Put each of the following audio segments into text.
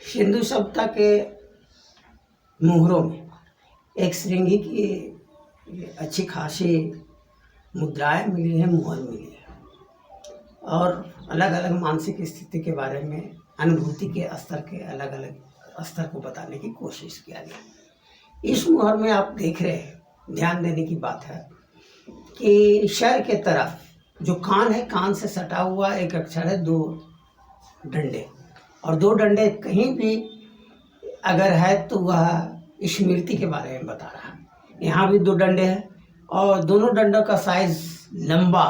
हिंदू सभ्यता के मुहरों में एक श्रृंगी की अच्छी खासी मुद्राएं मिली हैं, मुहर मिली है और अलग अलग मानसिक स्थिति के बारे में अनुभूति के स्तर के अलग अलग स्तर को बताने की कोशिश किया गया। इस मुहर में आप देख रहे हैं, ध्यान देने की बात है कि शर के तरफ जो कान है, कान से सटा हुआ एक अक्षर है, दो डंडे, और दो डंडे कहीं भी अगर है तो वह स्मृति के बारे में बता रहा है। यहाँ भी दो डंडे हैं और दोनों डंडों का साइज लंबा।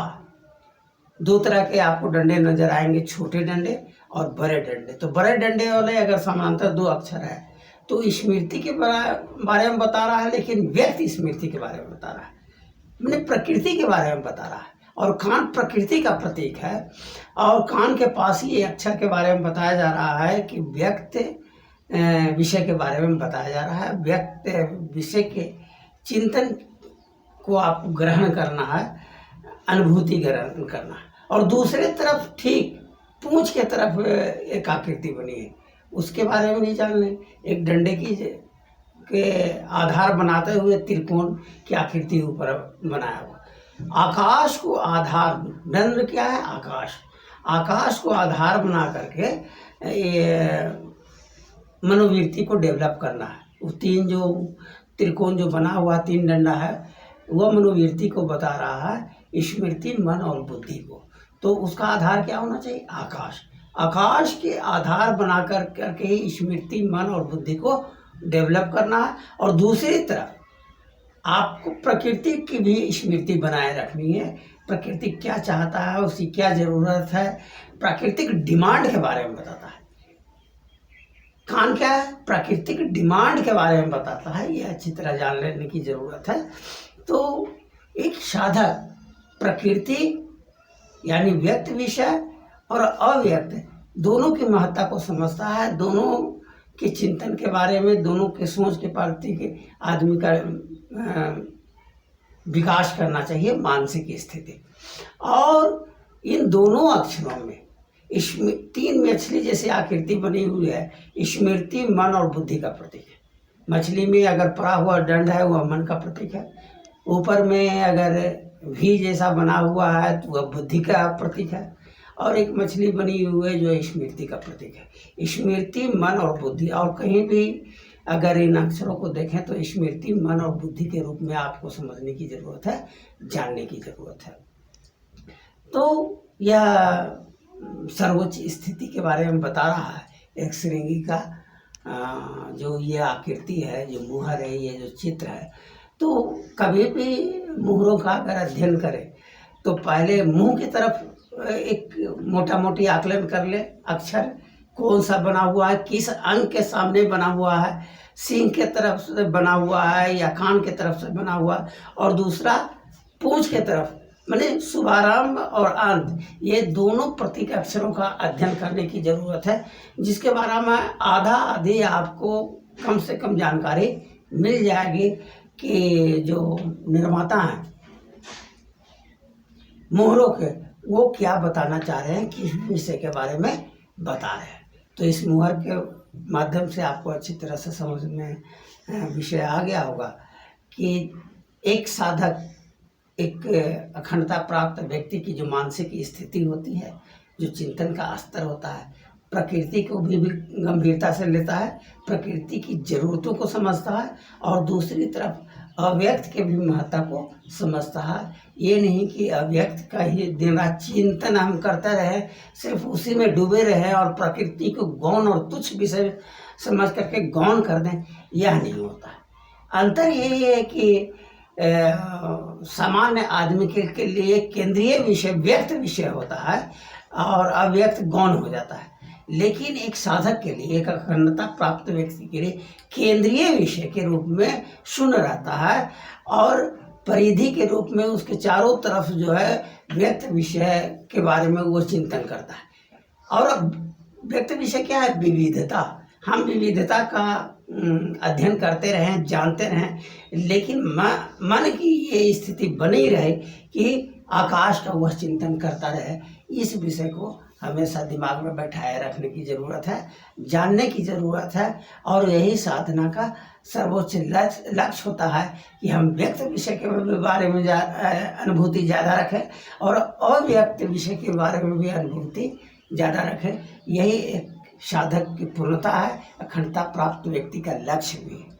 दो तरह के आपको डंडे नजर आएंगे, छोटे डंडे और बड़े डंडे। तो बड़े डंडे वाले अगर समांतर दो अक्षर है तो स्मृति के बारे में बता रहा है, लेकिन व्यक्ति स्मृति के बारे में बता रहा है, मैंने प्रकृति के बारे में बता रहा है। और कान प्रकृति का प्रतीक है और कान के पास ही अक्षर के बारे में बताया जा रहा है कि व्यक्त विषय के बारे में बताया जा रहा है। व्यक्त विषय के चिंतन को आपको ग्रहण करना है, अनुभूति ग्रहण करना है। और दूसरे तरफ ठीक पूंछ के तरफ एक आकृति बनी है, उसके बारे में भी जान लें। एक डंडे की के आधार बनाते हुए त्रिकोण की आकृति ऊपर बनाया हुआ। आकाश को आधार, दंड क्या है? आकाश। आकाश को आधार बना करके ये मनोवृत्ति को डेवलप करना है। वो तीन जो त्रिकोण जो बना हुआ तीन डंडा है, वह मनोवृत्ति को बता रहा है, स्मृति, मन और बुद्धि को। तो उसका आधार क्या होना चाहिए? आकाश। आकाश के आधार बना करके ही स्मृति, मन और बुद्धि को डेवलप करना है। और दूसरी तरफ आपको प्रकृति की भी स्मृति बनाए रखनी है। प्रकृति क्या चाहता है, उसकी क्या जरूरत है, प्राकृतिक डिमांड के बारे में बताता है। कान क्या है? प्राकृतिक डिमांड के बारे में बताता है। ये अच्छी तरह जान लेने की जरूरत है। तो एक साधक प्रकृति यानी व्यक्त विषय और अव्यक्त दोनों की महत्ता को समझता है, दोनों के चिंतन के बारे में, दोनों के सोच के प्रति के आदमी का विकास करना चाहिए, मानसिक स्थिति। और इन दोनों अक्षरों में तीन मछली जैसी आकृति बनी हुई है, स्मृति, मन और बुद्धि का प्रतीक है। मछली में अगर पड़ा हुआ दंड है वह मन का प्रतीक है, ऊपर में अगर वी जैसा बना हुआ है तो वह बुद्धि का प्रतीक है, और एक मछली बनी हुई है जो स्मृति का प्रतीक है। स्मृति, मन और बुद्धि। और कहीं भी अगर इन अक्षरों को देखें तो स्मृति, मन और बुद्धि के रूप में आपको समझने की जरूरत है, जानने की जरूरत है। तो यह सर्वोच्च स्थिति के बारे में बता रहा है। एक श्रृंगी का जो ये आकृति है, जो मुहर है, ये जो चित्र है, तो कभी भी मुहरों का अगर अध्ययन करें तो पहले मुंह की तरफ एक मोटा मोटी आकलन कर ले। अक्षर कौन सा बना हुआ है, किस अंग के सामने बना हुआ है, सींग के तरफ से बना हुआ है या कान के तरफ से बना हुआ है, और दूसरा पूंछ के तरफ, माने शुभारंभ और अंत, ये दोनों प्रतीक अक्षरों का अध्ययन करने की जरूरत है, जिसके बारे में आधा आधी आपको कम से कम जानकारी मिल जाएगी कि जो निर्माता हैं मोहरों के, वो क्या बताना चाह रहे हैं, किस विषय के बारे में बता रहे हैं। तो इस मुहर के माध्यम से आपको अच्छी तरह से समझ में विषय आ गया होगा कि एक साधक, एक अखंडता प्राप्त व्यक्ति की जो मानसिक स्थिति होती है, जो चिंतन का स्तर होता है, प्रकृति को भी गंभीरता से लेता है, प्रकृति की जरूरतों को समझता है, और दूसरी तरफ अव्यक्त के भी महत्ता को समझता है। ये नहीं कि अव्यक्त का ही दिन रात चिंतन हम करते रहे, सिर्फ उसी में डूबे रहे और प्रकृति को गौण और तुच्छ विषय समझ करके गौण कर दें, यह नहीं होता है। अंतर यही है कि सामान्य आदमी के लिए केंद्रीय विषय व्यक्त विषय होता है और अव्यक्त गौण हो जाता है, लेकिन एक साधक के लिए, एक अखंडता प्राप्त व्यक्ति के लिए केंद्रीय विषय के रूप में शून्य रहता है, और परिधि के रूप में उसके चारों तरफ जो है व्यक्त विषय के बारे में वो चिंतन करता है। और व्यक्त विषय क्या है? विविधता। हम विविधता का अध्ययन करते रहें, जानते रहें, लेकिन मन की ये स्थिति बनी रहे कि आकाश का वह चिंतन करता रहे, इस विषय को हमेशा दिमाग में बैठाए रखने की ज़रूरत है, जानने की ज़रूरत है। और यही साधना का सर्वोच्च लक्ष्य होता है कि हम व्यक्त विषय के बारे में अनुभूति ज़्यादा रखें और अव्यक्त विषय के बारे में भी अनुभूति ज़्यादा रखें। यही एक साधक की पूर्णता है, अखंडता प्राप्त व्यक्ति का लक्ष्य भी है।